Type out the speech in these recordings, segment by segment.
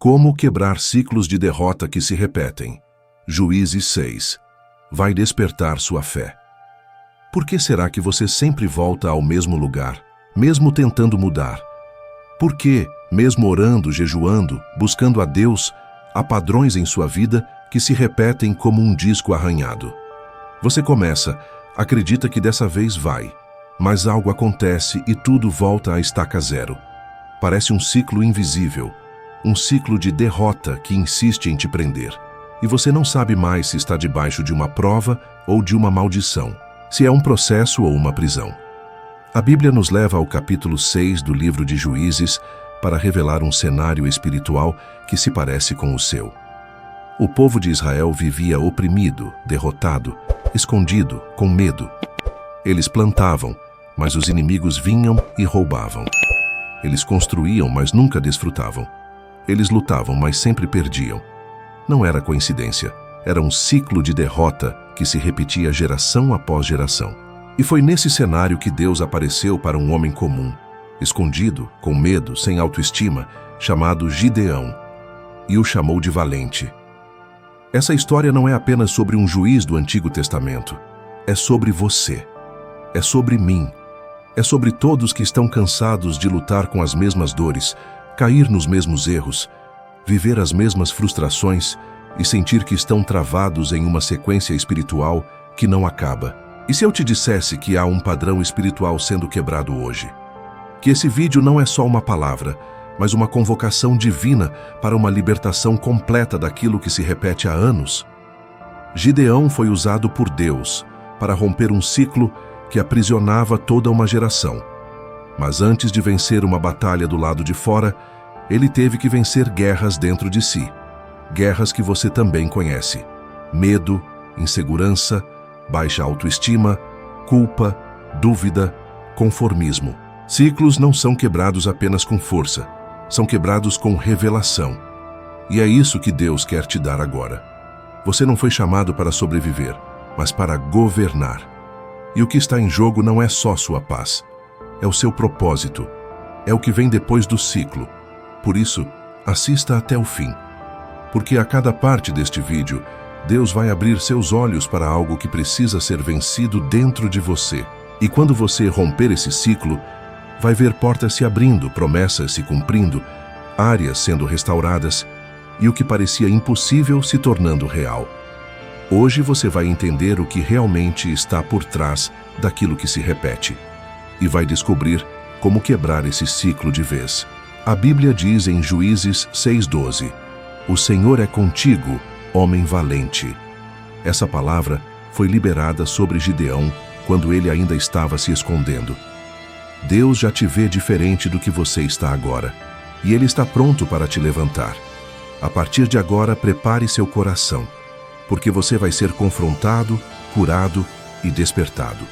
Como quebrar ciclos de derrota que se repetem. Juízes 6. Vai despertar sua fé. Por que será que você sempre volta ao mesmo lugar, mesmo tentando mudar? Por que, mesmo orando, jejuando, buscando a Deus, há padrões em sua vida que se repetem como um disco arranhado? Você começa, acredita que dessa vez vai, mas algo acontece e tudo volta à estaca zero. Parece um ciclo invisível, um ciclo de derrota que insiste em te prender. E você não sabe mais se está debaixo de uma prova ou de uma maldição, se é um processo ou uma prisão. A Bíblia nos leva ao capítulo 6 do livro de Juízes para revelar um cenário espiritual que se parece com o seu. O povo de Israel vivia oprimido, derrotado, escondido, com medo. Eles plantavam, mas os inimigos vinham e roubavam. Eles construíam, mas nunca desfrutavam. Eles lutavam, mas sempre perdiam. Não era coincidência, era um ciclo de derrota que se repetia geração após geração. E foi nesse cenário que Deus apareceu para um homem comum, escondido, com medo, sem autoestima, chamado Gideão, e o chamou de valente. Essa história não é apenas sobre um juiz do Antigo Testamento, é sobre você, é sobre mim, é sobre todos que estão cansados de lutar com as mesmas dores, cair nos mesmos erros, viver as mesmas frustrações e sentir que estão travados em uma sequência espiritual que não acaba. E se eu te dissesse que há um padrão espiritual sendo quebrado hoje? Que esse vídeo não é só uma palavra, mas uma convocação divina para uma libertação completa daquilo que se repete há anos? Gideão foi usado por Deus para romper um ciclo que aprisionava toda uma geração. Mas antes de vencer uma batalha do lado de fora, ele teve que vencer guerras dentro de si. Guerras que você também conhece. Medo, insegurança, baixa autoestima, culpa, dúvida, conformismo. Ciclos não são quebrados apenas com força, são quebrados com revelação. E é isso que Deus quer te dar agora. Você não foi chamado para sobreviver, mas para governar. E o que está em jogo não é só sua paz, é o seu propósito, é o que vem depois do ciclo. Por isso, assista até o fim. Porque a cada parte deste vídeo, Deus vai abrir seus olhos para algo que precisa ser vencido dentro de você. E quando você romper esse ciclo, vai ver portas se abrindo, promessas se cumprindo, áreas sendo restauradas e o que parecia impossível se tornando real. Hoje você vai entender o que realmente está por trás daquilo que se repete e vai descobrir como quebrar esse ciclo de vez. A Bíblia diz em Juízes 6:12, "O Senhor é contigo, homem valente." Essa palavra foi liberada sobre Gideão quando ele ainda estava se escondendo. Deus já te vê diferente do que você está agora, e Ele está pronto para te levantar. A partir de agora, prepare seu coração, porque você vai ser confrontado, curado e despertado.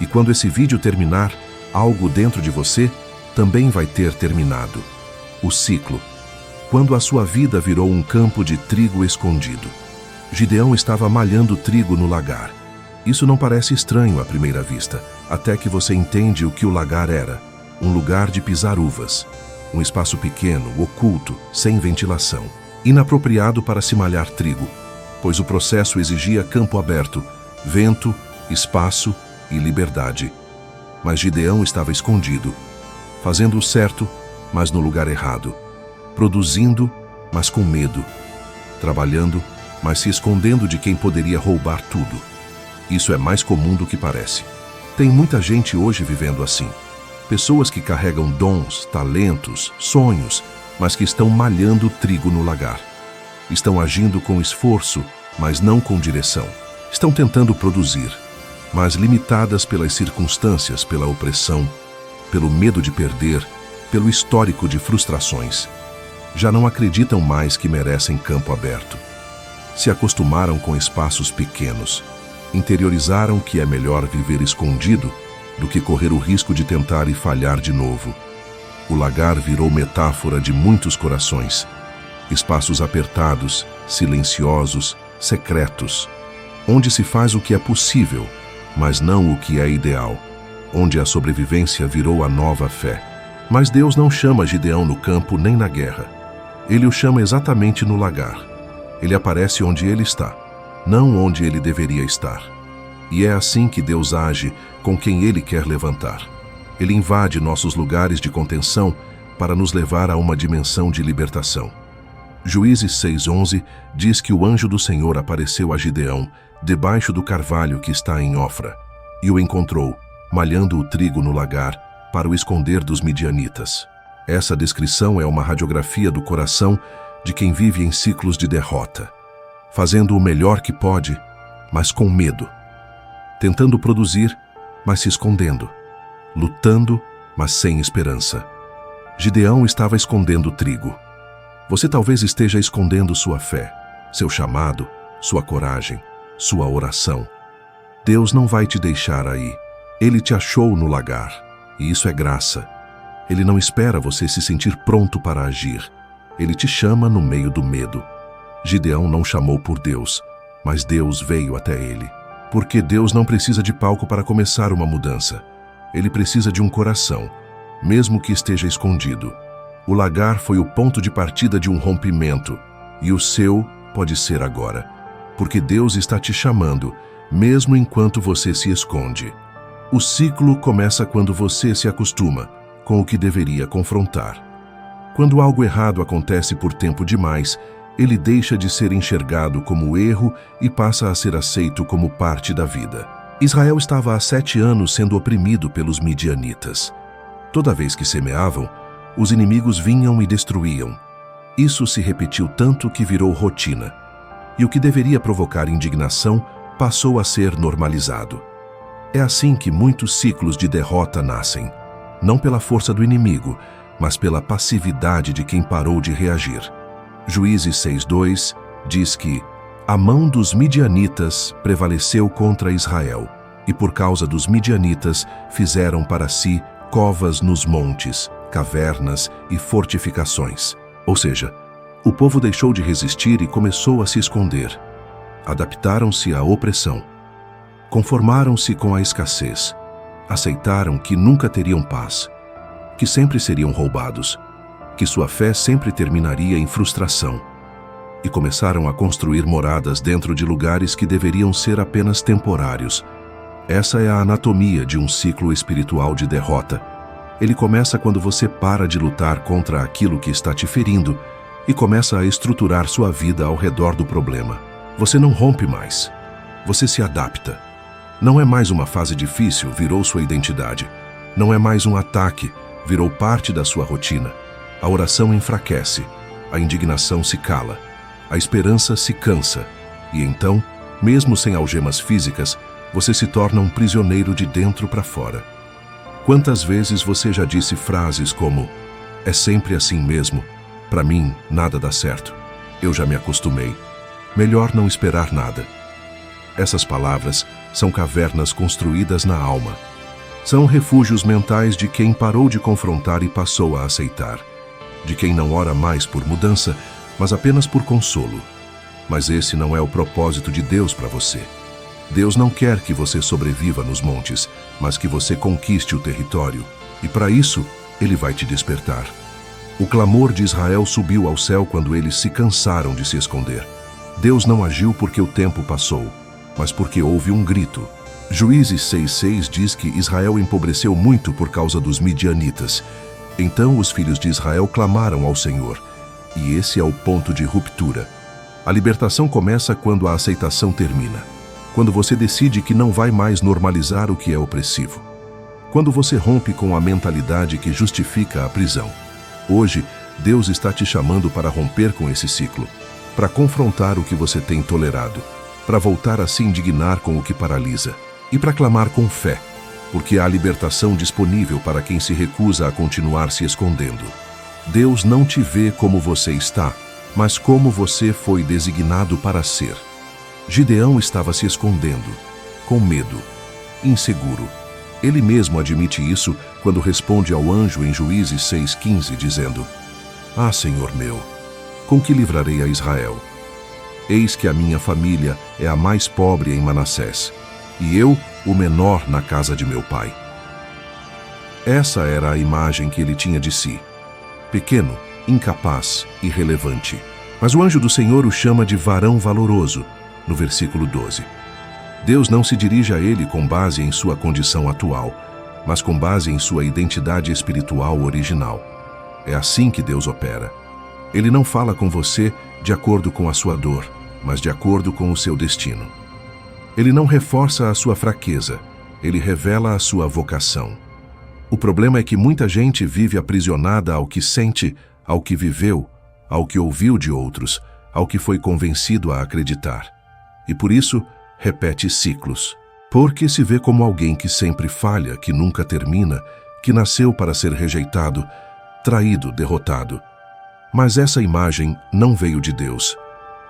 E quando esse vídeo terminar, algo dentro de você também vai ter terminado. O ciclo. Quando a sua vida virou um campo de trigo escondido. Gideão estava malhando trigo no lagar. Isso não parece estranho à primeira vista, até que você entende o que o lagar era. Um lugar de pisar uvas. Um espaço pequeno, oculto, sem ventilação. Inapropriado para se malhar trigo, pois o processo exigia campo aberto, vento, espaço e liberdade. Mas Gideão estava escondido, fazendo o certo, mas no lugar errado. Produzindo, mas com medo. Trabalhando, mas se escondendo de quem poderia roubar tudo. Isso é mais comum do que parece. Tem muita gente hoje vivendo assim. Pessoas que carregam dons, talentos, sonhos, mas que estão malhando trigo no lagar. Estão agindo com esforço, mas não com direção. Estão tentando produzir, mas limitadas pelas circunstâncias, pela opressão, pelo medo de perder, pelo histórico de frustrações. Já não acreditam mais que merecem campo aberto. Se acostumaram com espaços pequenos. Interiorizaram que é melhor viver escondido do que correr o risco de tentar e falhar de novo. O lagar virou metáfora de muitos corações. Espaços apertados, silenciosos, secretos, onde se faz o que é possível, mas não o que é ideal, onde a sobrevivência virou a nova fé. Mas Deus não chama Gideão no campo nem na guerra. Ele o chama exatamente no lagar. Ele aparece onde ele está, não onde ele deveria estar. E é assim que Deus age com quem ele quer levantar. Ele invade nossos lugares de contenção para nos levar a uma dimensão de libertação. Juízes 6:11 diz que o anjo do Senhor apareceu a Gideão debaixo do carvalho que está em Ofra e o encontrou, malhando o trigo no lagar para o esconder dos midianitas. Essa descrição é uma radiografia do coração de quem vive em ciclos de derrota, fazendo o melhor que pode, mas com medo, tentando produzir, mas se escondendo, lutando, mas sem esperança. Gideão estava escondendo trigo. Você talvez esteja escondendo sua fé, seu chamado, sua coragem, sua oração. Deus não vai te deixar aí. Ele te achou no lagar, e isso é graça. Ele não espera você se sentir pronto para agir. Ele te chama no meio do medo. Gideão não chamou por Deus, mas Deus veio até ele. Porque Deus não precisa de palco para começar uma mudança. Ele precisa de um coração, mesmo que esteja escondido. O lagar foi o ponto de partida de um rompimento, e o seu pode ser agora. Porque Deus está te chamando, mesmo enquanto você se esconde. O ciclo começa quando você se acostuma com o que deveria confrontar. Quando algo errado acontece por tempo demais, ele deixa de ser enxergado como erro e passa a ser aceito como parte da vida. Israel estava há 7 anos sendo oprimido pelos midianitas. Toda vez que semeavam, os inimigos vinham e destruíam. Isso se repetiu tanto que virou rotina. E o que deveria provocar indignação passou a ser normalizado. É assim que muitos ciclos de derrota nascem, não pela força do inimigo, mas pela passividade de quem parou de reagir. Juízes 6:2 diz que a mão dos midianitas prevaleceu contra Israel, e por causa dos midianitas fizeram para si covas nos montes, cavernas e fortificações. Ou seja, o povo deixou de resistir e começou a se esconder. Adaptaram-se à opressão. Conformaram-se com a escassez. Aceitaram que nunca teriam paz, que sempre seriam roubados, que sua fé sempre terminaria em frustração. E começaram a construir moradas dentro de lugares que deveriam ser apenas temporários. Essa é a anatomia de um ciclo espiritual de derrota. Ele começa quando você para de lutar contra aquilo que está te ferindo e começa a estruturar sua vida ao redor do problema. Você não rompe mais. Você se adapta. Não é mais uma fase difícil, virou sua identidade. Não é mais um ataque, virou parte da sua rotina. A oração enfraquece, a indignação se cala, a esperança se cansa. E então, mesmo sem algemas físicas, você se torna um prisioneiro de dentro para fora. Quantas vezes você já disse frases como: "É sempre assim mesmo, para mim nada dá certo, eu já me acostumei, melhor não esperar nada"? Essas palavras são cavernas construídas na alma. São refúgios mentais de quem parou de confrontar e passou a aceitar. De quem não ora mais por mudança, mas apenas por consolo. Mas esse não é o propósito de Deus para você. Deus não quer que você sobreviva nos montes, mas que você conquiste o território. E para isso, Ele vai te despertar. O clamor de Israel subiu ao céu quando eles se cansaram de se esconder. Deus não agiu porque o tempo passou, mas porque houve um grito. Juízes 6:6 diz que Israel empobreceu muito por causa dos midianitas. Então os filhos de Israel clamaram ao Senhor. E esse é o ponto de ruptura. A libertação começa quando a aceitação termina. Quando você decide que não vai mais normalizar o que é opressivo. Quando você rompe com a mentalidade que justifica a prisão. Hoje, Deus está te chamando para romper com esse ciclo, para confrontar o que você tem tolerado, para voltar a se indignar com o que paralisa e para clamar com fé, porque há libertação disponível para quem se recusa a continuar se escondendo. Deus não te vê como você está, mas como você foi designado para ser. Gideão estava se escondendo, com medo, inseguro. Ele mesmo admite isso quando responde ao anjo em Juízes 6:15, dizendo: "Ah, Senhor meu, com que livrarei a Israel? Eis que a minha família é a mais pobre em Manassés, e eu o menor na casa de meu pai." Essa era a imagem que ele tinha de si. Pequeno, incapaz, irrelevante. Mas o anjo do Senhor o chama de varão valoroso, no versículo 12. Deus não se dirige a ele com base em sua condição atual, mas com base em sua identidade espiritual original. É assim que Deus opera. Ele não fala com você de acordo com a sua dor, mas de acordo com o seu destino. Ele não reforça a sua fraqueza, ele revela a sua vocação. O problema é que muita gente vive aprisionada ao que sente, ao que viveu, ao que ouviu de outros, ao que foi convencido a acreditar. E por isso, repete ciclos. Porque se vê como alguém que sempre falha, que nunca termina, que nasceu para ser rejeitado, traído, derrotado. Mas essa imagem não veio de Deus.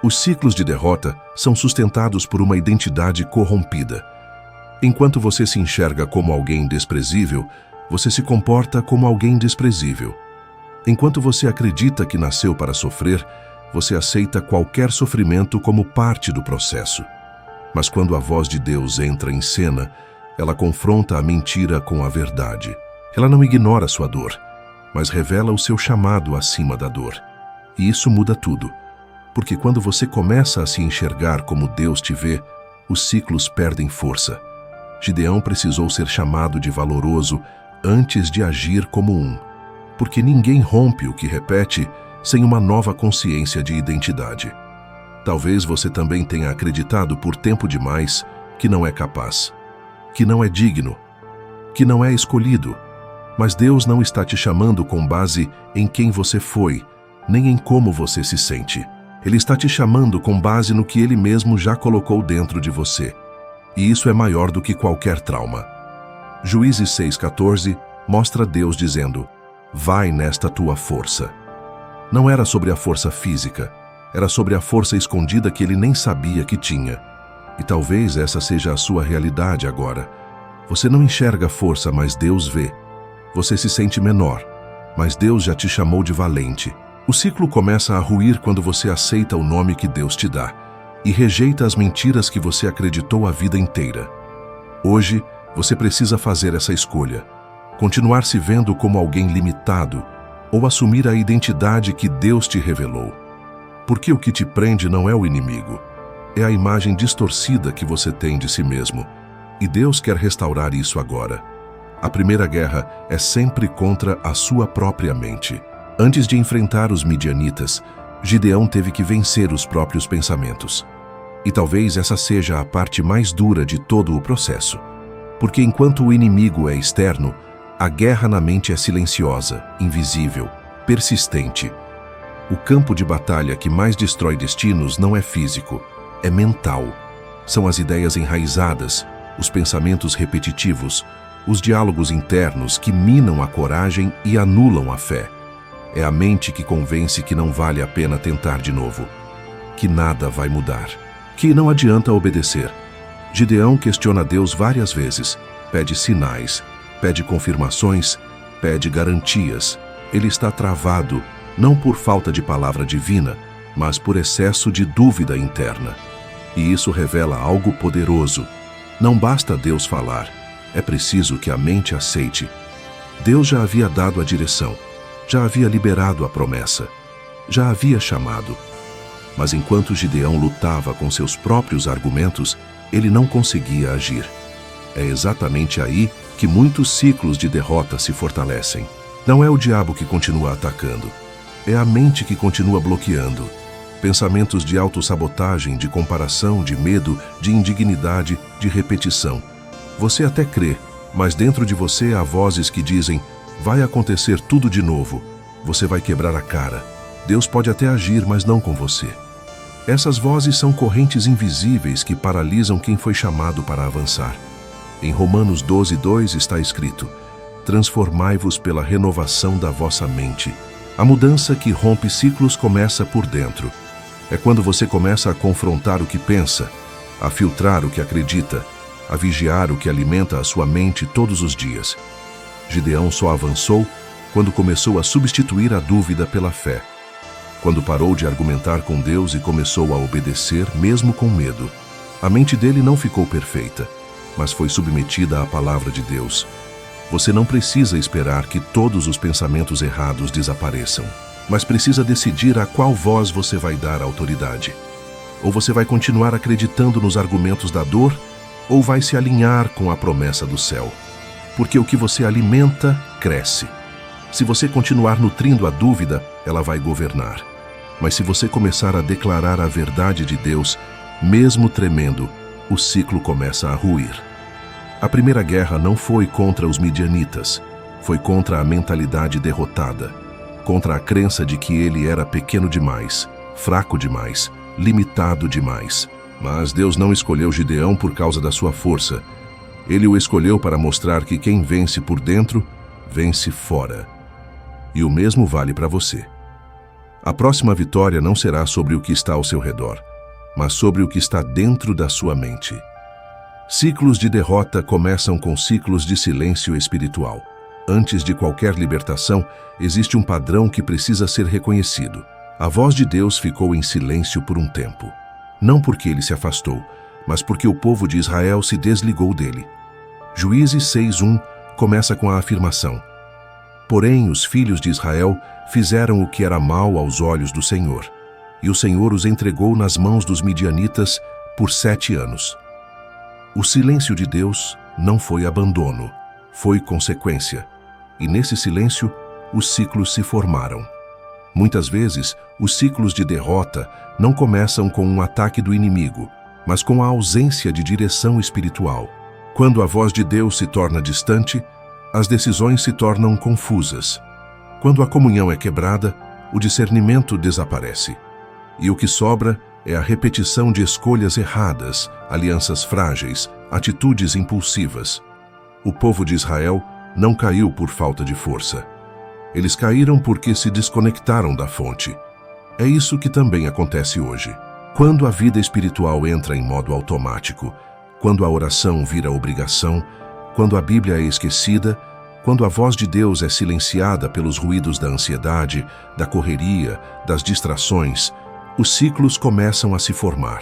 Os ciclos de derrota são sustentados por uma identidade corrompida. Enquanto você se enxerga como alguém desprezível, você se comporta como alguém desprezível. Enquanto você acredita que nasceu para sofrer, você aceita qualquer sofrimento como parte do processo. Mas quando a voz de Deus entra em cena, ela confronta a mentira com a verdade. Ela não ignora sua dor, mas revela o seu chamado acima da dor. E isso muda tudo, porque quando você começa a se enxergar como Deus te vê, os ciclos perdem força. Gideão precisou ser chamado de valoroso antes de agir como um, porque ninguém rompe o que repete sem uma nova consciência de identidade. Talvez você também tenha acreditado por tempo demais que não é capaz, que não é digno, que não é escolhido. Mas Deus não está te chamando com base em quem você foi, nem em como você se sente. Ele está te chamando com base no que Ele mesmo já colocou dentro de você. E isso é maior do que qualquer trauma. Juízes 6,14 mostra Deus dizendo: vai nesta tua força. Não era sobre a força física, era sobre a força escondida que ele nem sabia que tinha. E talvez essa seja a sua realidade agora. Você não enxerga força, mas Deus vê. Você se sente menor, mas Deus já te chamou de valente. O ciclo começa a ruir quando você aceita o nome que Deus te dá e rejeita as mentiras que você acreditou a vida inteira. Hoje, você precisa fazer essa escolha: continuar se vendo como alguém limitado ou assumir a identidade que Deus te revelou. Porque o que te prende não é o inimigo, é a imagem distorcida que você tem de si mesmo. E Deus quer restaurar isso agora. A primeira guerra é sempre contra a sua própria mente. Antes de enfrentar os midianitas, Gideão teve que vencer os próprios pensamentos. E talvez essa seja a parte mais dura de todo o processo. Porque enquanto o inimigo é externo, a guerra na mente é silenciosa, invisível, persistente. O campo de batalha que mais destrói destinos não é físico, é mental. São as ideias enraizadas, os pensamentos repetitivos, os diálogos internos que minam a coragem e anulam a fé. É a mente que convence que não vale a pena tentar de novo, que nada vai mudar, que não adianta obedecer. Gideão questiona Deus várias vezes, pede sinais, pede confirmações, pede garantias. Ele está travado, não por falta de palavra divina, mas por excesso de dúvida interna. E isso revela algo poderoso. Não basta Deus falar, é preciso que a mente aceite. Deus já havia dado a direção, já havia liberado a promessa, já havia chamado. Mas enquanto Gideão lutava com seus próprios argumentos, ele não conseguia agir. É exatamente aí que muitos ciclos de derrota se fortalecem. Não é o diabo que continua atacando, é a mente que continua bloqueando. Pensamentos de autossabotagem, de comparação, de medo, de indignidade, de repetição. Você até crê, mas dentro de você há vozes que dizem: vai acontecer tudo de novo, você vai quebrar a cara. Deus pode até agir, mas não com você. Essas vozes são correntes invisíveis que paralisam quem foi chamado para avançar. Em Romanos 12:2 está escrito: transformai-vos pela renovação da vossa mente. A mudança que rompe ciclos começa por dentro. É quando você começa a confrontar o que pensa, a filtrar o que acredita, a vigiar o que alimenta a sua mente todos os dias. Gideão só avançou quando começou a substituir a dúvida pela fé. Quando parou de argumentar com Deus e começou a obedecer, mesmo com medo. A mente dele não ficou perfeita, mas foi submetida à palavra de Deus. Você não precisa esperar que todos os pensamentos errados desapareçam. mas precisa decidir a qual voz você vai dar autoridade. Ou você vai continuar acreditando nos argumentos da dor, ou vai se alinhar com a promessa do céu. Porque o que você alimenta, cresce. Se você continuar nutrindo a dúvida, ela vai governar. Mas se você começar a declarar a verdade de Deus, mesmo tremendo, o ciclo começa a ruir. A primeira guerra não foi contra os midianitas, foi contra a mentalidade derrotada, contra a crença de que ele era pequeno demais, fraco demais, limitado demais. Mas Deus não escolheu Gideão por causa da sua força. Ele o escolheu para mostrar que quem vence por dentro, vence fora. E o mesmo vale para você. A próxima vitória não será sobre o que está ao seu redor, mas sobre o que está dentro da sua mente. Ciclos de derrota começam com ciclos de silêncio espiritual. Antes de qualquer libertação, existe um padrão que precisa ser reconhecido. A voz de Deus ficou em silêncio por um tempo. Não porque ele se afastou, mas porque o povo de Israel se desligou dele. Juízes 6:1 começa com a afirmação: Porém, os filhos de Israel fizeram o que era mal aos olhos do Senhor, e o Senhor os entregou nas mãos dos midianitas por 7 anos. O silêncio de Deus não foi abandono, foi consequência. E nesse silêncio, os ciclos se formaram. Muitas vezes, os ciclos de derrota não começam com um ataque do inimigo, mas com a ausência de direção espiritual. Quando a voz de Deus se torna distante, as decisões se tornam confusas. Quando a comunhão é quebrada, o discernimento desaparece. E o que sobra é a repetição de escolhas erradas, alianças frágeis, atitudes impulsivas. O povo de Israel não caiu por falta de força. Eles caíram porque se desconectaram da fonte. É isso que também acontece hoje. Quando a vida espiritual entra em modo automático, quando a oração vira obrigação, quando a Bíblia é esquecida, quando a voz de Deus é silenciada pelos ruídos da ansiedade, da correria, das distrações, os ciclos começam a se formar.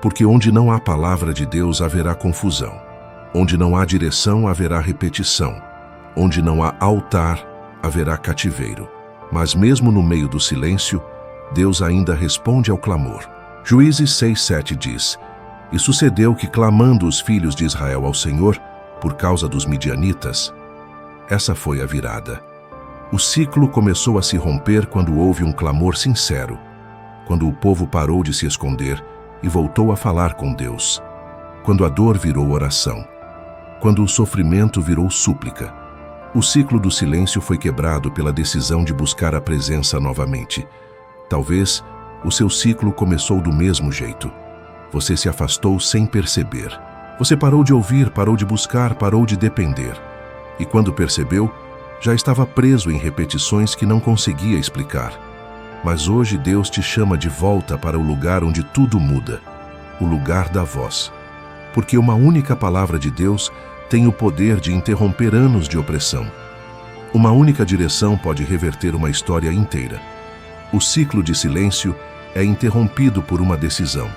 Porque onde não há palavra de Deus haverá confusão. Onde não há direção haverá repetição. Onde não há altar haverá cativeiro. Mas mesmo no meio do silêncio, Deus ainda responde ao clamor. Juízes 6:7 diz: E sucedeu que, clamando os filhos de Israel ao Senhor, por causa dos midianitas, essa foi a virada. O ciclo começou a se romper quando houve um clamor sincero, quando o povo parou de se esconder e voltou a falar com Deus, quando a dor virou oração, quando o sofrimento virou súplica. O ciclo do silêncio foi quebrado pela decisão de buscar a presença novamente. Talvez o seu ciclo começou do mesmo jeito. Você se afastou sem perceber. Você parou de ouvir, parou de buscar, parou de depender. E quando percebeu, já estava preso em repetições que não conseguia explicar. Mas hoje Deus te chama de volta para o lugar onde tudo muda, o lugar da voz. Porque uma única palavra de Deus tem o poder de interromper anos de opressão. Uma única direção pode reverter uma história inteira. O ciclo de silêncio é interrompido por uma decisão: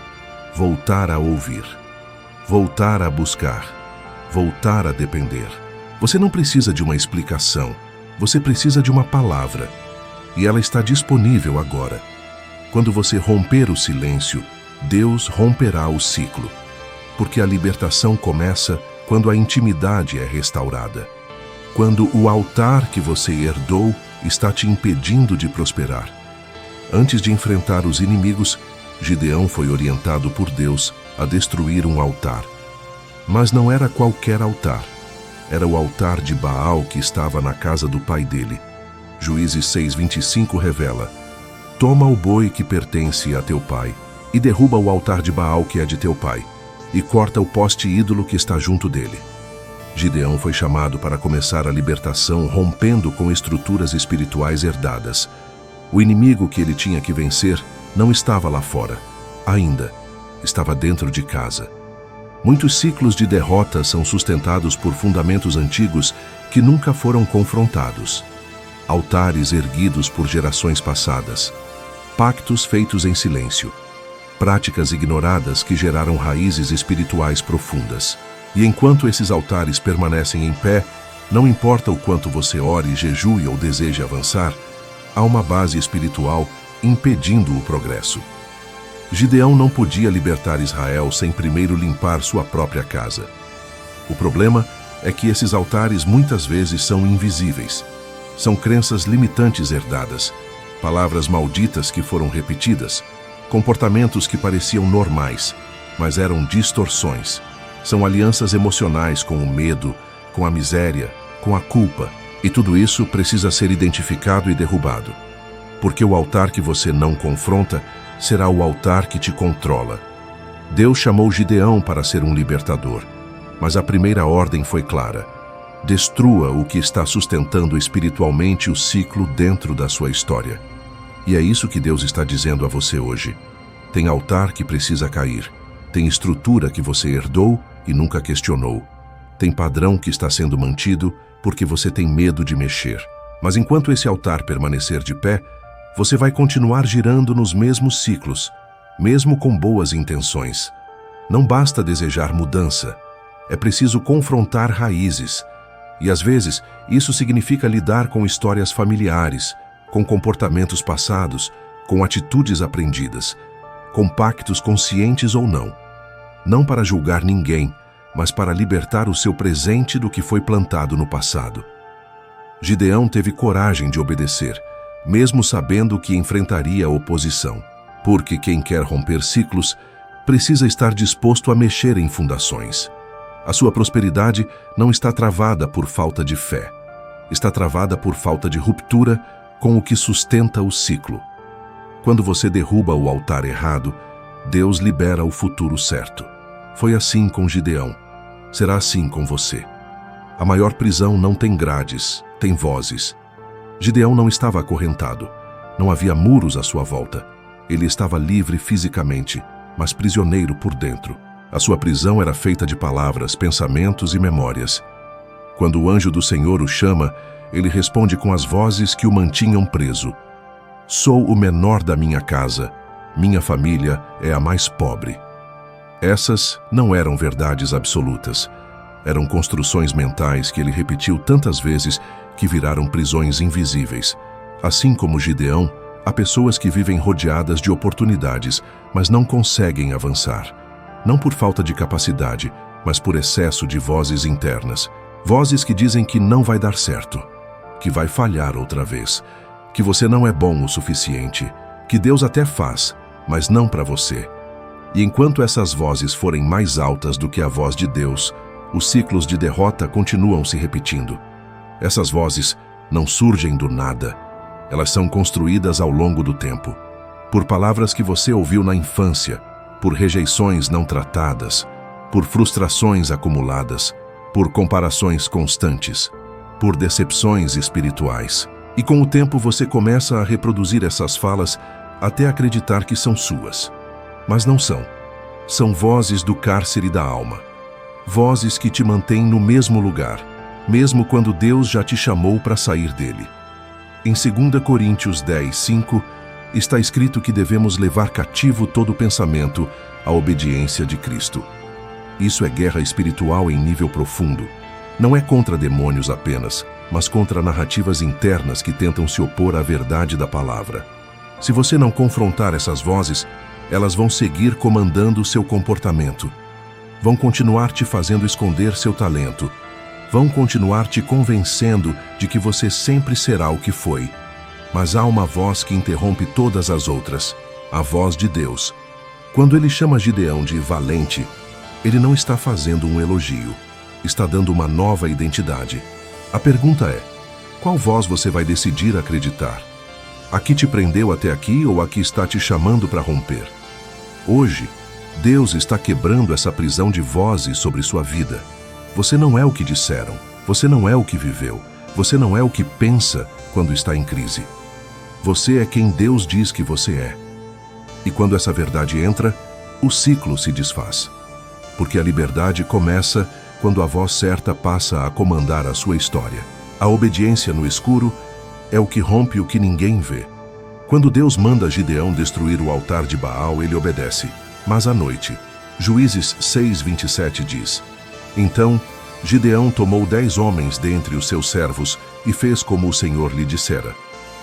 voltar a ouvir, voltar a buscar, voltar a depender. Você não precisa de uma explicação, você precisa de uma palavra. E ela está disponível agora. Quando você romper o silêncio, Deus romperá o ciclo. Porque a libertação começa quando a intimidade é restaurada. Quando o altar que você herdou está te impedindo de prosperar. Antes de enfrentar os inimigos, Gideão foi orientado por Deus a destruir um altar. Mas não era qualquer altar. Era o altar de Baal que estava na casa do pai dele. Juízes 6:25 revela: Toma o boi que pertence a teu pai, e derruba o altar de Baal que é de teu pai, e corta o poste ídolo que está junto dele. Gideão foi chamado para começar a libertação rompendo com estruturas espirituais herdadas. O inimigo que ele tinha que vencer não estava lá fora, ainda estava dentro de casa. Muitos ciclos de derrota são sustentados por fundamentos antigos que nunca foram confrontados. Altares erguidos por gerações passadas, pactos feitos em silêncio, práticas ignoradas que geraram raízes espirituais profundas. E enquanto esses altares permanecem em pé, não importa o quanto você ore, jejue ou deseje avançar, Há uma base espiritual impedindo o progresso. Gideão não podia libertar Israel sem primeiro limpar sua própria casa. O problema é que esses altares muitas vezes são invisíveis. São crenças limitantes herdadas, palavras malditas que foram repetidas, comportamentos que pareciam normais, mas eram distorções. São alianças emocionais com o medo, com a miséria, com a culpa, e tudo isso precisa ser identificado e derrubado. Porque o altar que você não confronta será o altar que te controla. Deus chamou Gideão para ser um libertador, mas a primeira ordem foi clara: destrua o que está sustentando espiritualmente o ciclo dentro da sua história. E é isso que Deus está dizendo a você hoje. Tem altar que precisa cair. Tem estrutura que você herdou e nunca questionou. Tem padrão que está sendo mantido porque você tem medo de mexer. Mas enquanto esse altar permanecer de pé, você vai continuar girando nos mesmos ciclos, mesmo com boas intenções. Não basta desejar mudança. É preciso confrontar raízes. E às vezes, isso significa lidar com histórias familiares, com comportamentos passados, com atitudes aprendidas, com pactos conscientes ou não. Não para julgar ninguém, mas para libertar o seu presente do que foi plantado no passado. Gideão teve coragem de obedecer, mesmo sabendo que enfrentaria oposição, porque quem quer romper ciclos precisa estar disposto a mexer em fundações. A sua prosperidade não está travada por falta de fé. Está travada por falta de ruptura com o que sustenta o ciclo. Quando você derruba o altar errado, Deus libera o futuro certo. Foi assim com Gideão. Será assim com você. A maior prisão não tem grades, tem vozes. Gideão não estava acorrentado. Não havia muros à sua volta. Ele estava livre fisicamente, mas prisioneiro por dentro. A sua prisão era feita de palavras, pensamentos e memórias. Quando o anjo do Senhor o chama, ele responde com as vozes que o mantinham preso. Sou o menor da minha casa. Minha família é a mais pobre. Essas não eram verdades absolutas. Eram construções mentais que ele repetiu tantas vezes que viraram prisões invisíveis. Assim como Gideão, há pessoas que vivem rodeadas de oportunidades, mas não conseguem avançar. Não por falta de capacidade, mas por excesso de vozes internas. Vozes que dizem que não vai dar certo, que vai falhar outra vez, que você não é bom o suficiente, que Deus até faz, mas não para você. E enquanto essas vozes forem mais altas do que a voz de Deus, os ciclos de derrota continuam se repetindo. Essas vozes não surgem do nada. Elas são construídas ao longo do tempo, por palavras que você ouviu na infância, por rejeições não tratadas, por frustrações acumuladas, por comparações constantes, por decepções espirituais. E com o tempo você começa a reproduzir essas falas até acreditar que são suas. Mas não são. São vozes do cárcere da alma. Vozes que te mantêm no mesmo lugar, mesmo quando Deus já te chamou para sair dele. Em 2 Coríntios 10:5, está escrito que devemos levar cativo todo pensamento à obediência de Cristo. Isso é guerra espiritual em nível profundo. Não é contra demônios apenas, mas contra narrativas internas que tentam se opor à verdade da palavra. Se você não confrontar essas vozes, elas vão seguir comandando o seu comportamento. Vão continuar te fazendo esconder seu talento. Vão continuar te convencendo de que você sempre será o que foi. Mas há uma voz que interrompe todas as outras, a voz de Deus. Quando ele chama Gideão de valente, ele não está fazendo um elogio, está dando uma nova identidade. A pergunta é: qual voz você vai decidir acreditar? A que te prendeu até aqui ou a que está te chamando para romper? Hoje, Deus está quebrando essa prisão de vozes sobre sua vida. Você não é o que disseram, você não é o que viveu, você não é o que pensa quando está em crise. Você é quem Deus diz que você é. E quando essa verdade entra, o ciclo se desfaz. Porque a liberdade começa quando a voz certa passa a comandar a sua história. A obediência no escuro é o que rompe o que ninguém vê. Quando Deus manda Gideão destruir o altar de Baal, ele obedece. Mas à noite, Juízes 6:27 diz: Então Gideão tomou 10 homens dentre os seus servos e fez como o Senhor lhe dissera.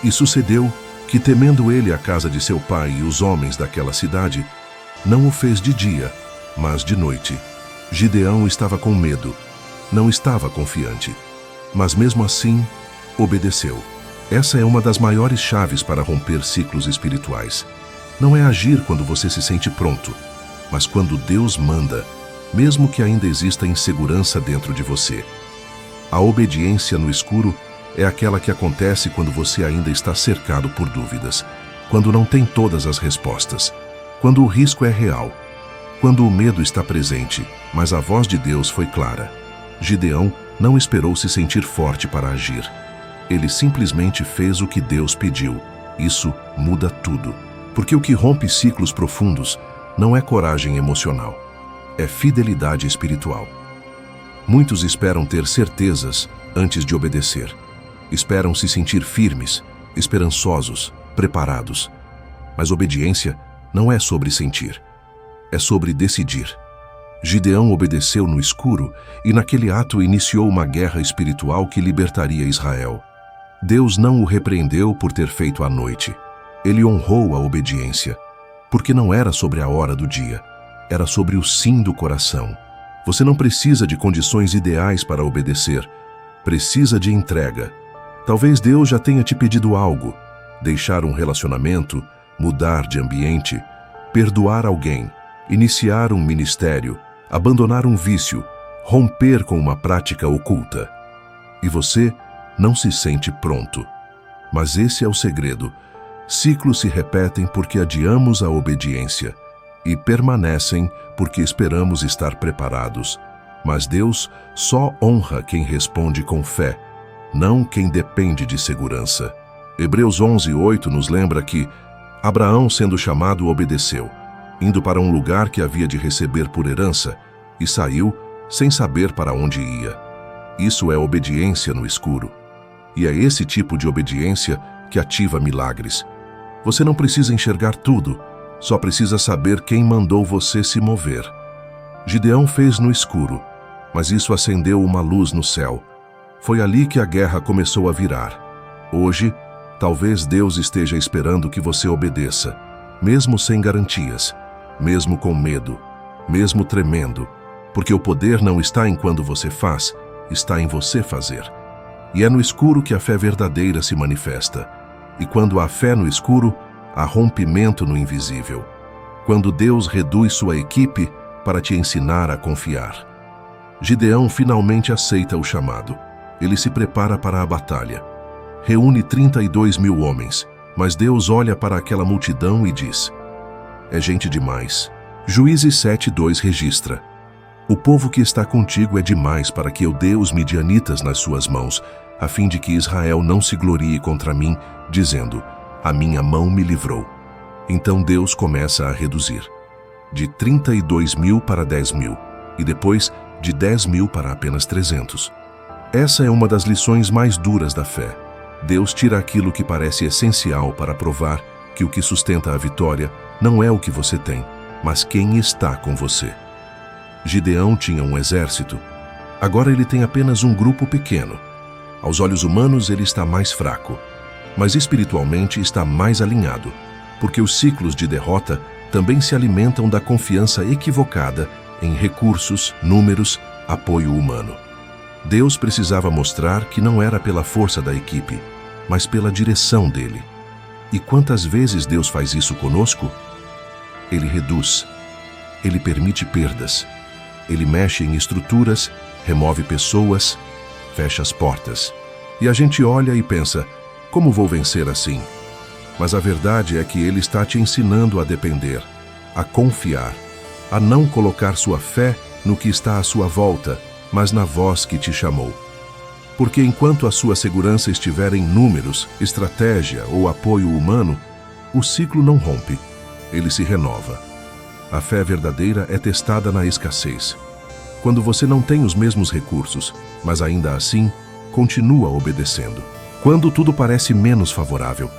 E sucedeu que, temendo ele a casa de seu pai e os homens daquela cidade, não o fez de dia, mas de noite. Gideão estava com medo, não estava confiante, mas mesmo assim obedeceu. Essa é uma das maiores chaves para romper ciclos espirituais. Não é agir quando você se sente pronto, mas quando Deus manda, mesmo que ainda exista insegurança dentro de você. A obediência no escuro é aquela que acontece quando você ainda está cercado por dúvidas, quando não tem todas as respostas, quando o risco é real, quando o medo está presente, mas a voz de Deus foi clara. Gideão não esperou se sentir forte para agir. Ele simplesmente fez o que Deus pediu. Isso muda tudo. Porque o que rompe ciclos profundos não é coragem emocional, é fidelidade espiritual. Muitos esperam ter certezas antes de obedecer. Esperam se sentir firmes, esperançosos, preparados. Mas obediência não é sobre sentir, é sobre decidir. Gideão obedeceu no escuro e naquele ato iniciou uma guerra espiritual que libertaria Israel. Deus não o repreendeu por ter feito à noite. Ele honrou a obediência, porque não era sobre a hora do dia, era sobre o sim do coração. Você não precisa de condições ideais para obedecer, precisa de entrega. Talvez Deus já tenha te pedido algo, deixar um relacionamento, mudar de ambiente, perdoar alguém, iniciar um ministério, abandonar um vício, romper com uma prática oculta. E você não se sente pronto. Mas esse é o segredo. Ciclos se repetem porque adiamos a obediência e permanecem porque esperamos estar preparados. Mas Deus só honra quem responde com fé, não quem depende de segurança. Hebreus 11:8 nos lembra que Abraão, sendo chamado, obedeceu, indo para um lugar que havia de receber por herança, e saiu sem saber para onde ia. Isso é obediência no escuro. E é esse tipo de obediência que ativa milagres. Você não precisa enxergar tudo, só precisa saber quem mandou você se mover. Gideão fez no escuro, mas isso acendeu uma luz no céu. Foi ali que a guerra começou a virar. Hoje, talvez Deus esteja esperando que você obedeça, mesmo sem garantias, mesmo com medo, mesmo tremendo, porque o poder não está em quando você faz, está em você fazer. E é no escuro que a fé verdadeira se manifesta. E quando há fé no escuro, há rompimento no invisível. Quando Deus reduz sua equipe para te ensinar a confiar. Gideão finalmente aceita o chamado. Ele se prepara para a batalha. Reúne 32.000 homens, mas Deus olha para aquela multidão e diz: é gente demais. Juízes 7:2 registra: o povo que está contigo é demais para que eu dê os midianitas nas suas mãos, a fim de que Israel não se glorie contra mim, dizendo: a minha mão me livrou. Então Deus começa a reduzir, de 32.000 para 10.000, e depois de 10.000 para apenas 300. Essa é uma das lições mais duras da fé. Deus tira aquilo que parece essencial para provar que o que sustenta a vitória não é o que você tem, mas quem está com você. Gideão tinha um exército. Agora ele tem apenas um grupo pequeno. Aos olhos humanos ele está mais fraco, mas espiritualmente está mais alinhado, porque os ciclos de derrota também se alimentam da confiança equivocada em recursos, números, apoio humano. Deus precisava mostrar que não era pela força da equipe, mas pela direção dele. E quantas vezes Deus faz isso conosco? Ele reduz, ele permite perdas, ele mexe em estruturas, remove pessoas, fecha as portas. E a gente olha e pensa: como vou vencer assim? Mas a verdade é que ele está te ensinando a depender, a confiar, a não colocar sua fé no que está à sua volta, mas na voz que te chamou. Porque enquanto a sua segurança estiver em números, estratégia ou apoio humano, o ciclo não rompe, ele se renova. A fé verdadeira é testada na escassez. Quando você não tem os mesmos recursos, mas ainda assim, continua obedecendo. Quando tudo parece menos favorável,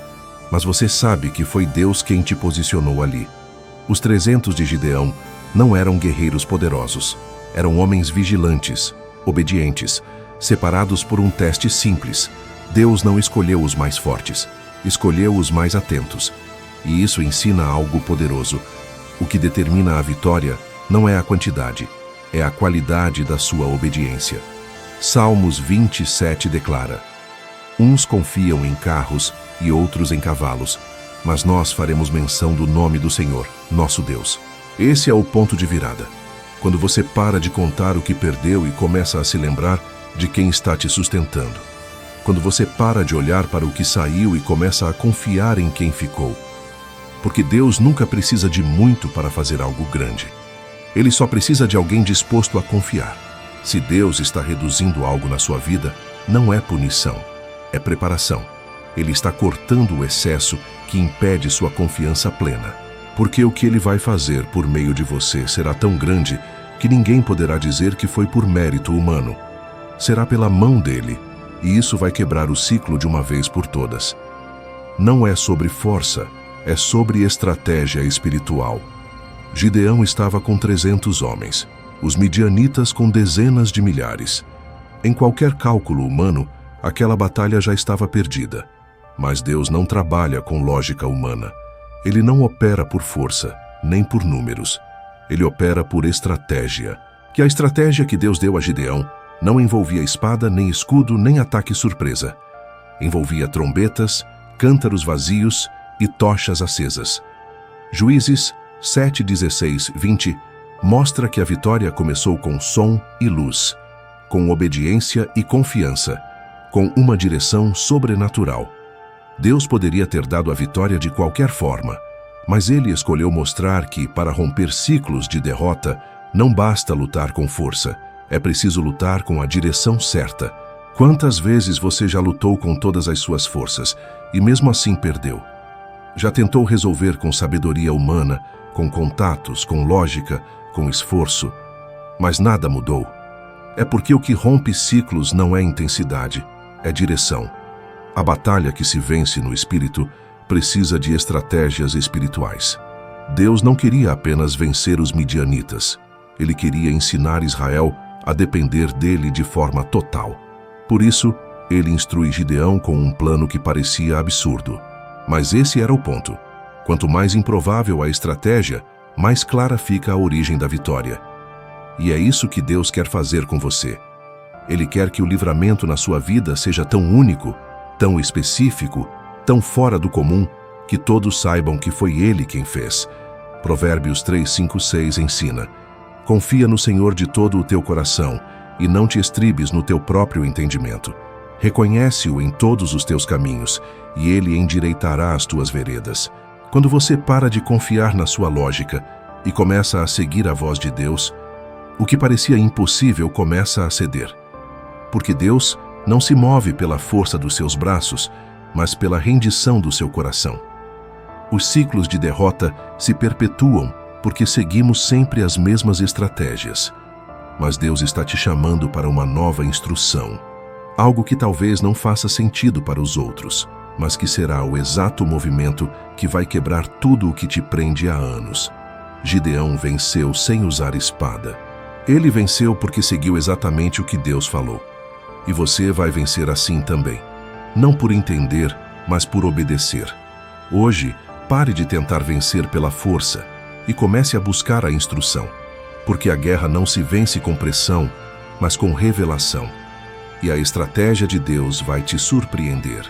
mas você sabe que foi Deus quem te posicionou ali. Os 300 de Gideão não eram guerreiros poderosos, eram homens vigilantes, obedientes, separados por um teste simples. Deus não escolheu os mais fortes, Escolheu os mais atentos. E isso ensina algo poderoso. O que determina a vitória não é a quantidade, é a qualidade da sua obediência. Salmos 27 declara: uns confiam em carros e outros em cavalos, mas nós faremos menção do nome do Senhor, nosso Deus. Esse é o ponto de virada. Quando você para de contar o que perdeu e começa a se lembrar de quem está te sustentando. Quando você para de olhar para o que saiu e começa a confiar em quem ficou. Porque Deus nunca precisa de muito para fazer algo grande. Ele só precisa de alguém disposto a confiar. Se Deus está reduzindo algo na sua vida, não é punição, é preparação. Ele está cortando o excesso que impede sua confiança plena. Porque o que Ele vai fazer por meio de você será tão grande que ninguém poderá dizer que foi por mérito humano. Será pela mão dEle, e isso vai quebrar o ciclo de uma vez por todas. Não é sobre força, é sobre estratégia espiritual. Gideão estava com 300 homens, os midianitas com dezenas de milhares. Em qualquer cálculo humano, aquela batalha já estava perdida. Mas Deus não trabalha com lógica humana. Ele não opera por força, nem por números. Ele opera por estratégia. Que a estratégia que Deus deu a Gideão não envolvia espada, nem escudo, nem ataque surpresa. Envolvia trombetas, cântaros vazios e tochas acesas. Juízes 7, 16, 20 mostra que a vitória começou com som e luz, com obediência e confiança, com uma direção sobrenatural. Deus poderia ter dado a vitória de qualquer forma, mas Ele escolheu mostrar que, para romper ciclos de derrota, não basta lutar com força, é preciso lutar com a direção certa. Quantas vezes você já lutou com todas as suas forças e mesmo assim perdeu? Já tentou resolver com sabedoria humana, com contatos, com lógica, com esforço, mas nada mudou? É porque o que rompe ciclos não é intensidade, é direção. A batalha que se vence no espírito precisa de estratégias espirituais. Deus não queria apenas vencer os midianitas. Ele queria ensinar Israel a depender dele de forma total. Por isso, ele instrui Gideão com um plano que parecia absurdo. Mas esse era o ponto. Quanto mais improvável a estratégia, mais clara fica a origem da vitória. E é isso que Deus quer fazer com você. Ele quer que o livramento na sua vida seja tão único, tão específico, tão fora do comum, que todos saibam que foi Ele quem fez. Provérbios 3, 5, 6 ensina: confia no Senhor de todo o teu coração e não te estribes no teu próprio entendimento. Reconhece-o em todos os teus caminhos e Ele endireitará as tuas veredas. Quando você para de confiar na sua lógica e começa a seguir a voz de Deus, o que parecia impossível começa a ceder. Porque Deus não se move pela força dos seus braços, mas pela rendição do seu coração. Os ciclos de derrota se perpetuam porque seguimos sempre as mesmas estratégias. Mas Deus está te chamando para uma nova instrução. Algo que talvez não faça sentido para os outros, mas que será o exato movimento que vai quebrar tudo o que te prende há anos. Gideão venceu sem usar espada. Ele venceu porque seguiu exatamente o que Deus falou. E você vai vencer assim também. Não por entender, mas por obedecer. Hoje, pare de tentar vencer pela força e comece a buscar a instrução. Porque a guerra não se vence com pressão, mas com revelação. E a estratégia de Deus vai te surpreender.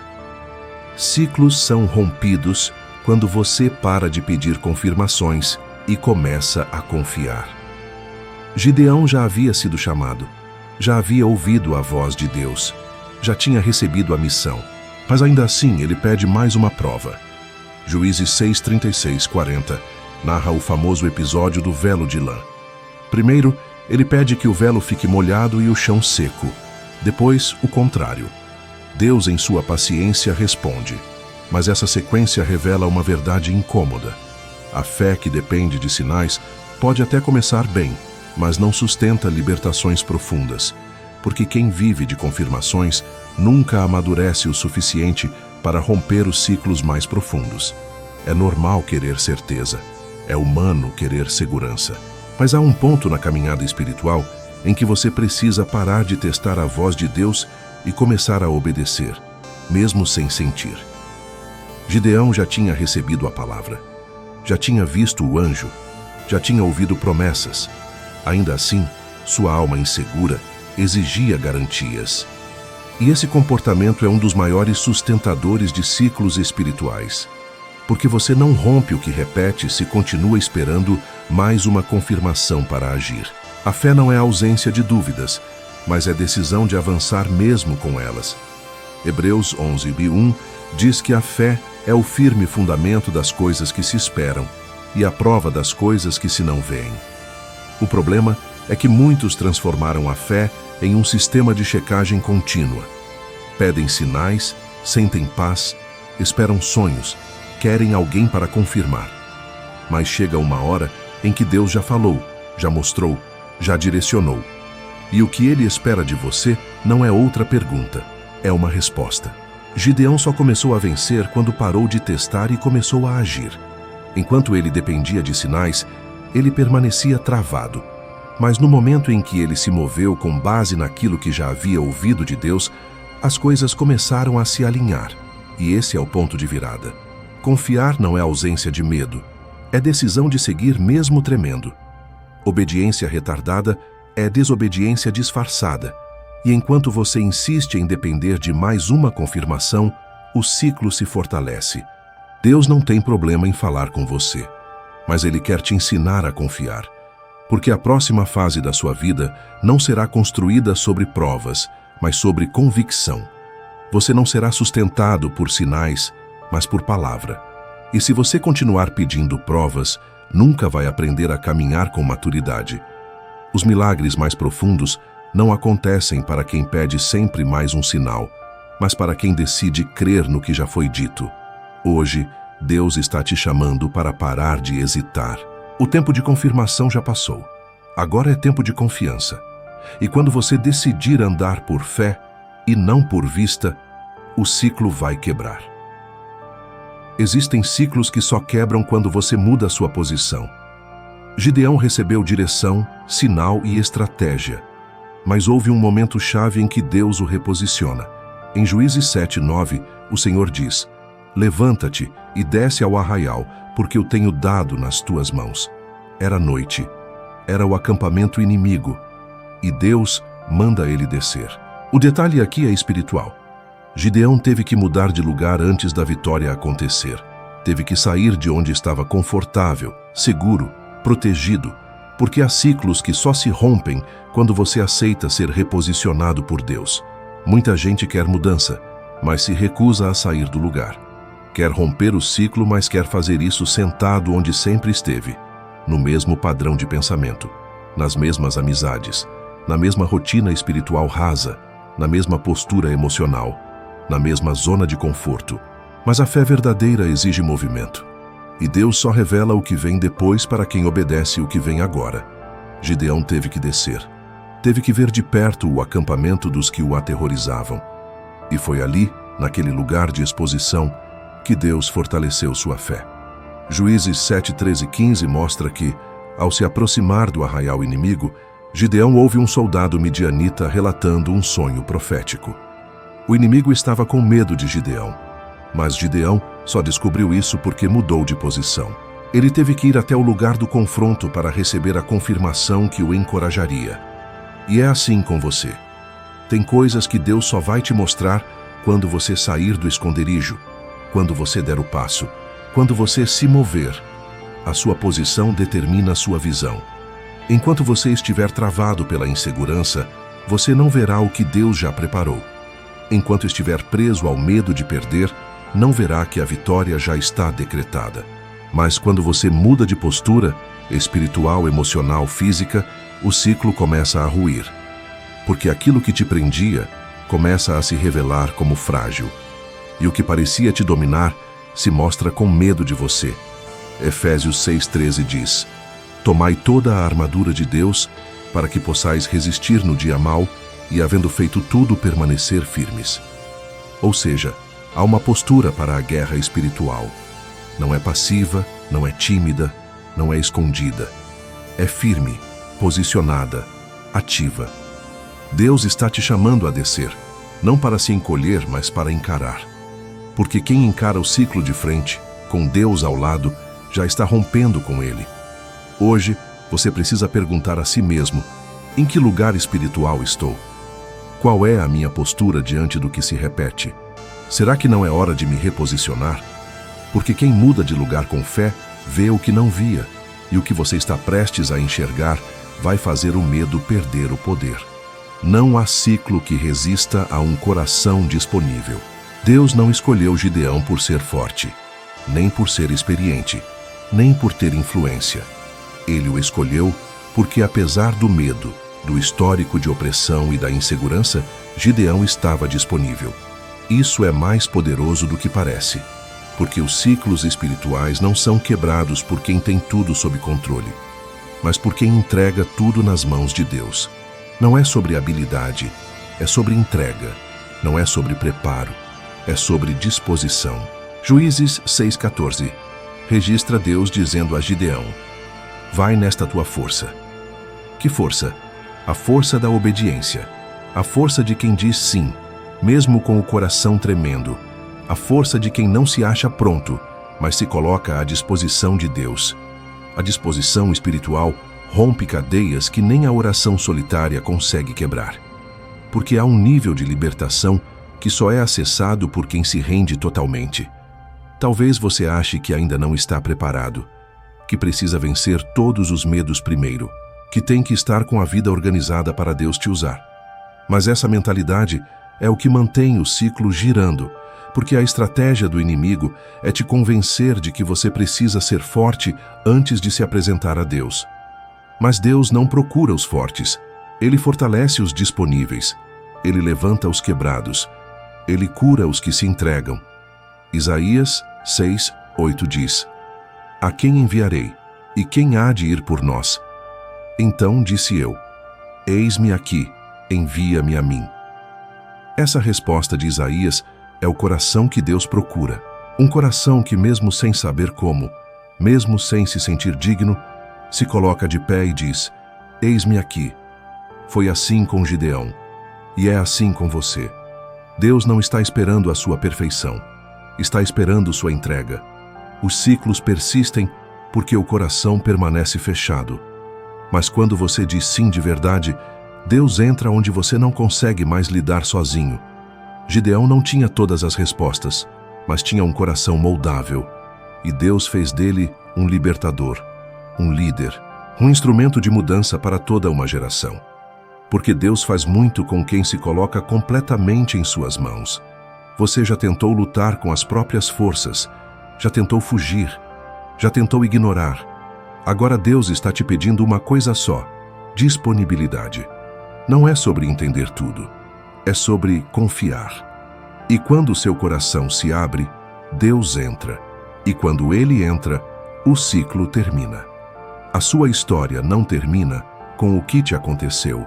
Ciclos são rompidos quando você para de pedir confirmações e começa a confiar. Gideão já havia sido chamado. Já havia ouvido a voz de Deus, já tinha recebido a missão, mas ainda assim ele pede mais uma prova. Juízes 6, 36, 40 narra o famoso episódio do velo de lã. Primeiro, ele pede que o velo fique molhado e o chão seco. Depois, o contrário. Deus, em sua paciência, responde, mas essa sequência revela uma verdade incômoda. A fé que depende de sinais pode até começar bem, mas não sustenta libertações profundas, porque quem vive de confirmações nunca amadurece o suficiente para romper os ciclos mais profundos. É normal querer certeza, é humano querer segurança. Mas há um ponto na caminhada espiritual em que você precisa parar de testar a voz de Deus e começar a obedecer, mesmo sem sentir. Gideão já tinha recebido a palavra, já tinha visto o anjo, já tinha ouvido promessas. Ainda assim, sua alma insegura exigia garantias. E esse comportamento é um dos maiores sustentadores de ciclos espirituais. Porque você não rompe o que repete se continua esperando mais uma confirmação para agir. A fé não é ausência de dúvidas, mas é decisão de avançar mesmo com elas. Hebreus 11:1 diz que a fé é o firme fundamento das coisas que se esperam e a prova das coisas que se não veem. O problema é que muitos transformaram a fé em um sistema de checagem contínua. Pedem sinais, sentem paz, esperam sonhos, querem alguém para confirmar. Mas chega uma hora em que Deus já falou, já mostrou, já direcionou. E o que ele espera de você não é outra pergunta, é uma resposta. Gideão só começou a vencer quando parou de testar e começou a agir. Enquanto ele dependia de sinais, ele permanecia travado. Mas no momento em que ele se moveu com base naquilo que já havia ouvido de Deus, as coisas começaram a se alinhar. E esse é o ponto de virada. Confiar não é ausência de medo, é decisão de seguir mesmo tremendo. Obediência retardada é desobediência disfarçada. E enquanto você insiste em depender de mais uma confirmação, o ciclo se fortalece. Deus não tem problema em falar com você, mas Ele quer te ensinar a confiar. Porque a próxima fase da sua vida não será construída sobre provas, mas sobre convicção. Você não será sustentado por sinais, mas por palavra. E se você continuar pedindo provas, nunca vai aprender a caminhar com maturidade. Os milagres mais profundos não acontecem para quem pede sempre mais um sinal, mas para quem decide crer no que já foi dito. Hoje, Deus está te chamando para parar de hesitar. O tempo de confirmação já passou. Agora é tempo de confiança. E quando você decidir andar por fé e não por vista, o ciclo vai quebrar. Existem ciclos que só quebram quando você muda a sua posição. Gideão recebeu direção, sinal e estratégia. Mas houve um momento-chave em que Deus o reposiciona. Em Juízes 7:9, o Senhor diz: "Levanta-te e desce ao arraial, porque eu tenho dado nas tuas mãos." Era noite. Era o acampamento inimigo. E Deus manda ele descer. O detalhe aqui é espiritual. Gideão teve que mudar de lugar antes da vitória acontecer. Teve que sair de onde estava confortável, seguro, protegido, porque há ciclos que só se rompem quando você aceita ser reposicionado por Deus. Muita gente quer mudança, mas se recusa a sair do lugar. Quer romper o ciclo, mas quer fazer isso sentado onde sempre esteve, no mesmo padrão de pensamento, nas mesmas amizades, na mesma rotina espiritual rasa, na mesma postura emocional, na mesma zona de conforto. Mas a fé verdadeira exige movimento. E Deus só revela o que vem depois para quem obedece o que vem agora. Gideão teve que descer. Teve que ver de perto o acampamento dos que o aterrorizavam. E foi ali, naquele lugar de exposição, que Deus fortaleceu sua fé. Juízes 7:13-15 mostra que, ao se aproximar do arraial inimigo, Gideão ouve um soldado midianita relatando um sonho profético. O inimigo estava com medo de Gideão, mas Gideão só descobriu isso porque mudou de posição. Ele teve que ir até o lugar do confronto para receber a confirmação que o encorajaria. E é assim com você. Tem coisas que Deus só vai te mostrar quando você sair do esconderijo, quando você der o passo, quando você se mover. A sua posição determina a sua visão. Enquanto você estiver travado pela insegurança, você não verá o que Deus já preparou. Enquanto estiver preso ao medo de perder, não verá que a vitória já está decretada. Mas quando você muda de postura, espiritual, emocional, física, o ciclo começa a ruir. Porque aquilo que te prendia começa a se revelar como frágil. E o que parecia te dominar se mostra com medo de você. Efésios 6:13 diz: "Tomai toda a armadura de Deus, para que possais resistir no dia mau, e havendo feito tudo permanecer firmes." Ou seja, há uma postura para a guerra espiritual. Não é passiva, não é tímida, não é escondida. É firme, posicionada, ativa. Deus está te chamando a descer, não para se encolher, mas para encarar. Porque quem encara o ciclo de frente, com Deus ao lado, já está rompendo com ele. Hoje, você precisa perguntar a si mesmo: em que lugar espiritual estou? Qual é a minha postura diante do que se repete? Será que não é hora de me reposicionar? Porque quem muda de lugar com fé, vê o que não via, e o que você está prestes a enxergar vai fazer o medo perder o poder. Não há ciclo que resista a um coração disponível. Deus não escolheu Gideão por ser forte, nem por ser experiente, nem por ter influência. Ele o escolheu porque, apesar do medo, do histórico de opressão e da insegurança, Gideão estava disponível. Isso é mais poderoso do que parece, porque os ciclos espirituais não são quebrados por quem tem tudo sob controle, mas por quem entrega tudo nas mãos de Deus. Não é sobre habilidade, é sobre entrega. Não é sobre preparo, é sobre disposição. Juízes 6,14 registra Deus dizendo a Gideão: vai nesta tua força. Que força? A força da obediência. A força de quem diz sim, mesmo com o coração tremendo. A força de quem não se acha pronto, mas se coloca à disposição de Deus. A disposição espiritual rompe cadeias que nem a oração solitária consegue quebrar. Porque há um nível de libertação que só é acessado por quem se rende totalmente. Talvez você ache que ainda não está preparado, que precisa vencer todos os medos primeiro, que tem que estar com a vida organizada para Deus te usar. Mas essa mentalidade é o que mantém o ciclo girando, porque a estratégia do inimigo é te convencer de que você precisa ser forte antes de se apresentar a Deus. Mas Deus não procura os fortes, Ele fortalece os disponíveis, Ele levanta os quebrados, Ele cura os que se entregam. Isaías 6:8 diz: a quem enviarei? E quem há de ir por nós? Então disse eu: eis-me aqui, envia-me a mim. Essa resposta de Isaías é o coração que Deus procura. Um coração que, mesmo sem saber como, mesmo sem se sentir digno, se coloca de pé e diz: eis-me aqui. Foi assim com Gideão, e é assim com você. Deus não está esperando a sua perfeição, está esperando sua entrega. Os ciclos persistem porque o coração permanece fechado. Mas quando você diz sim de verdade, Deus entra onde você não consegue mais lidar sozinho. Gideão não tinha todas as respostas, mas tinha um coração moldável. E Deus fez dele um libertador, um líder, um instrumento de mudança para toda uma geração. Porque Deus faz muito com quem se coloca completamente em suas mãos. Você já tentou lutar com as próprias forças, já tentou fugir, já tentou ignorar. Agora Deus está te pedindo uma coisa só: disponibilidade. Não é sobre entender tudo, é sobre confiar. E quando o seu coração se abre, Deus entra. E quando Ele entra, o ciclo termina. A sua história não termina com o que te aconteceu,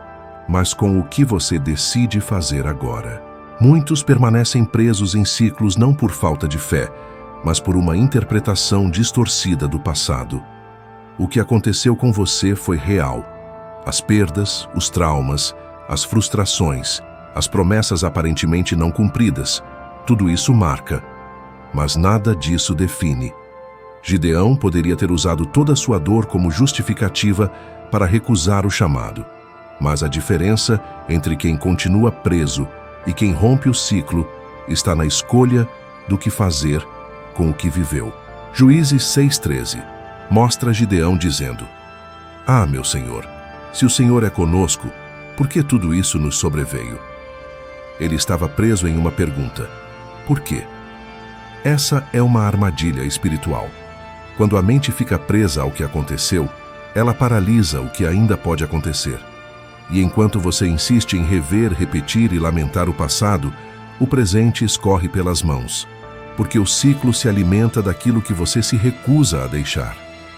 mas com o que você decide fazer agora. Muitos permanecem presos em ciclos não por falta de fé, mas por uma interpretação distorcida do passado. O que aconteceu com você foi real. As perdas, os traumas, as frustrações, as promessas aparentemente não cumpridas, tudo isso marca. Mas nada disso define. Gideão poderia ter usado toda a sua dor como justificativa para recusar o chamado. Mas a diferença entre quem continua preso e quem rompe o ciclo está na escolha do que fazer com o que viveu. Juízes 6:13 mostra Gideão dizendo: ah, meu Senhor, se o Senhor é conosco, por que tudo isso nos sobreveio? Ele estava preso em uma pergunta: por quê? Essa é uma armadilha espiritual. Quando a mente fica presa ao que aconteceu, ela paralisa o que ainda pode acontecer. E enquanto você insiste em rever, repetir e lamentar o passado, o presente escorre pelas mãos, porque o ciclo se alimenta daquilo que você se recusa a deixar.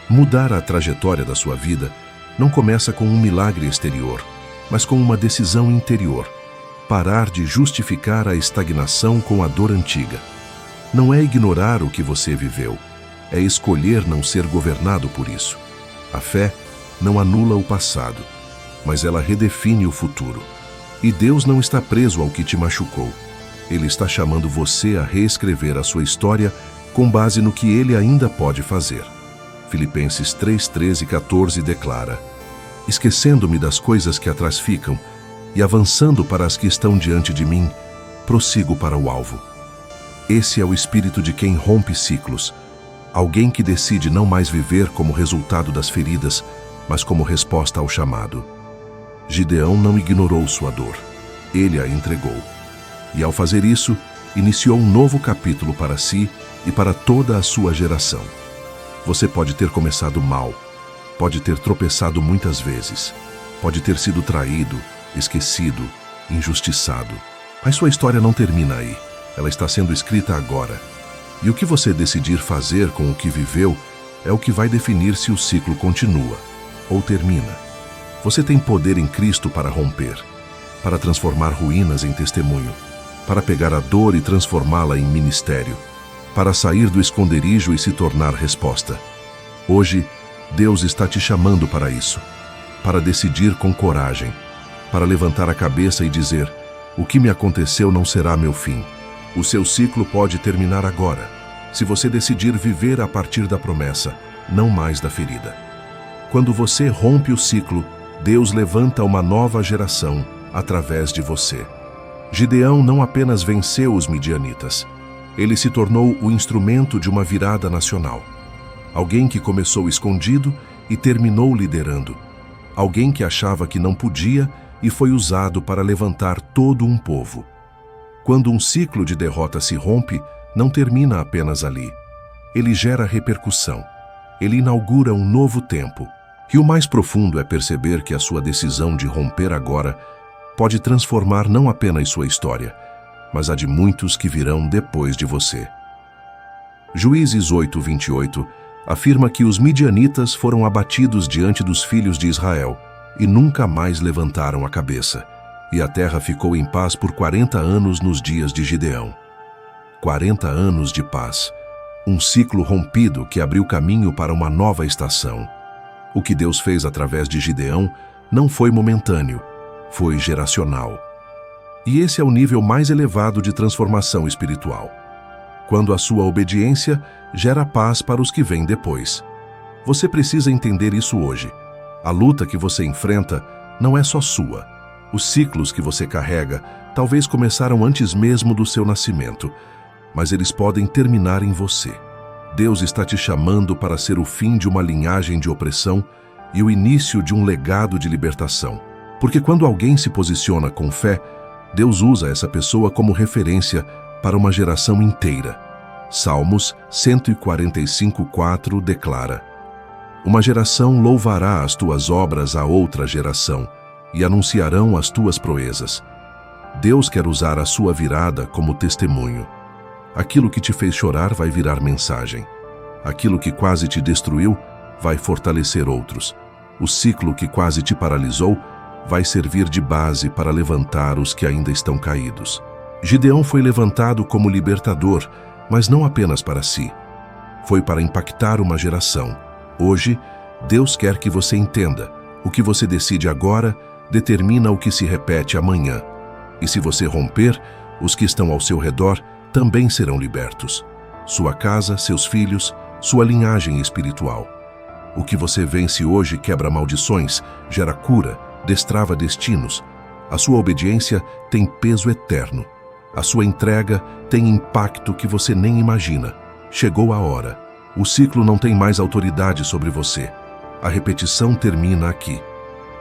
Mudar a trajetória da sua vida não começa com um milagre exterior, mas com uma decisão interior: parar de justificar a estagnação com a dor antiga. Não é ignorar o que você viveu, é escolher não ser governado por isso. A fé não anula o passado, mas ela redefine o futuro. E Deus não está preso ao que te machucou. Ele está chamando você a reescrever a sua história com base no que ele ainda pode fazer. Filipenses 3, 13 e 14 declara: esquecendo-me das coisas que atrás ficam e avançando para as que estão diante de mim, prossigo para o alvo. Esse é o espírito de quem rompe ciclos, alguém que decide não mais viver como resultado das feridas, mas como resposta ao chamado. Gideão não ignorou sua dor, ele a entregou. E ao fazer isso, iniciou um novo capítulo para si e para toda a sua geração. Você pode ter começado mal, pode ter tropeçado muitas vezes, pode ter sido traído, esquecido, injustiçado. Mas sua história não termina aí, ela está sendo escrita agora. E o que você decidir fazer com o que viveu é o que vai definir se o ciclo continua ou termina. Você tem poder em Cristo para romper, para transformar ruínas em testemunho, para pegar a dor e transformá-la em ministério, para sair do esconderijo e se tornar resposta. Hoje, Deus está te chamando para isso, para decidir com coragem, para levantar a cabeça e dizer: o que me aconteceu não será meu fim. O seu ciclo pode terminar agora, se você decidir viver a partir da promessa, não mais da ferida. Quando você rompe o ciclo, Deus levanta uma nova geração através de você. Gideão não apenas venceu os midianitas, ele se tornou o instrumento de uma virada nacional. Alguém que começou escondido e terminou liderando. Alguém que achava que não podia e foi usado para levantar todo um povo. Quando um ciclo de derrota se rompe, não termina apenas ali. Ele gera repercussão. Ele inaugura um novo tempo. E o mais profundo é perceber que a sua decisão de romper agora pode transformar não apenas sua história, mas a de muitos que virão depois de você. Juízes 8, 28 afirma que os midianitas foram abatidos diante dos filhos de Israel e nunca mais levantaram a cabeça, e a terra ficou em paz por 40 anos nos dias de Gideão. 40 anos de paz, um ciclo rompido que abriu caminho para uma nova estação. O que Deus fez através de Gideão não foi momentâneo, foi geracional. E esse é o nível mais elevado de transformação espiritual. Quando a sua obediência gera paz para os que vêm depois. Você precisa entender isso hoje. A luta que você enfrenta não é só sua. Os ciclos que você carrega talvez começaram antes mesmo do seu nascimento, mas eles podem terminar em você. Deus está te chamando para ser o fim de uma linhagem de opressão e o início de um legado de libertação. Porque quando alguém se posiciona com fé, Deus usa essa pessoa como referência para uma geração inteira. Salmos 145:4 declara: uma geração louvará as tuas obras a outra geração e anunciarão as tuas proezas. Deus quer usar a sua virada como testemunho. Aquilo que te fez chorar vai virar mensagem. Aquilo que quase te destruiu vai fortalecer outros. O ciclo que quase te paralisou vai servir de base para levantar os que ainda estão caídos. Gideão foi levantado como libertador, mas não apenas para si. Foi para impactar uma geração. Hoje, Deus quer que você entenda: o que você decide agora determina o que se repete amanhã. E se você romper, os que estão ao seu redor também serão libertos. Sua casa, seus filhos, sua linhagem espiritual. O que você vence hoje quebra maldições, gera cura, destrava destinos. A sua obediência tem peso eterno. A sua entrega tem impacto que você nem imagina. Chegou a hora. O ciclo não tem mais autoridade sobre você. A repetição termina aqui.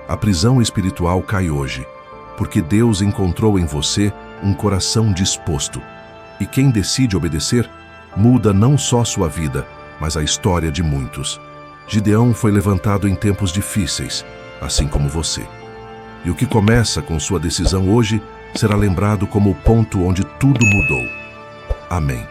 A prisão espiritual cai hoje, porque Deus encontrou em você um coração disposto. E quem decide obedecer, muda não só sua vida, mas a história de muitos. Gideão foi levantado em tempos difíceis, assim como você. E o que começa com sua decisão hoje será lembrado como o ponto onde tudo mudou. Amém.